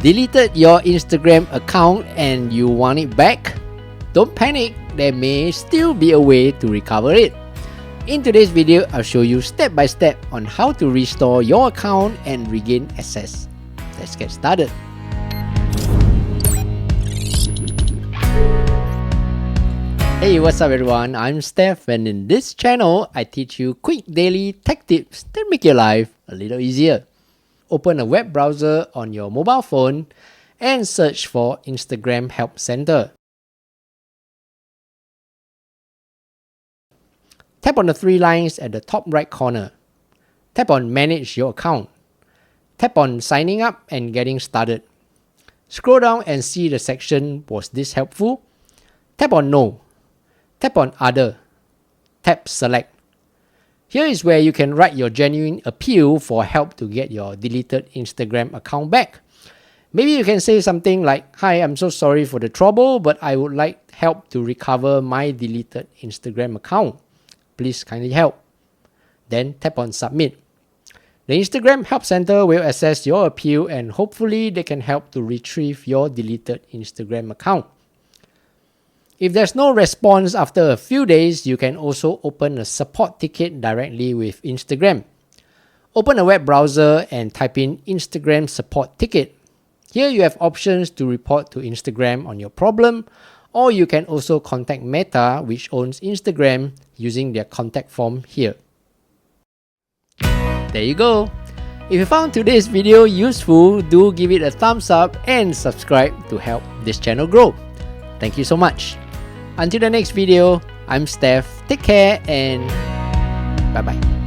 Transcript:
Deleted your Instagram account and you want it back? Don't panic, there may still be a way to recover it. In today's video, I'll show you step by step on how to restore your account and regain access. Let's get started. Hey, what's up everyone? I'm Steph, and in this channel, I teach you quick daily tech tips that make your life a little easier. Open a web browser on your mobile phone and search for Instagram Help Center. Tap on the three lines at the top right corner. Tap on Manage Your Account. Tap on Signing Up and Getting Started. Scroll down and see the section Was This Helpful? Tap on No. Tap on Other. Tap Select. Here is where you can write your genuine appeal for help to get your deleted Instagram account back. Maybe you can say something like, "Hi, I'm so sorry for the trouble, but I would like help to recover my deleted Instagram account. Please kindly help." Then tap on Submit. The Instagram Help Center will assess your appeal and hopefully they can help to retrieve your deleted Instagram account. If there's no response after a few days, you can also open a support ticket directly with Instagram. Open a web browser and type in Instagram support ticket. Here you have options to report to Instagram on your problem, or you can also contact Meta, which owns Instagram, using their contact form here. There you go. If you found today's video useful, do give it a thumbs up and subscribe to help this channel grow. Thank you so much. Until the next video, I'm Steph. Take care and bye-bye.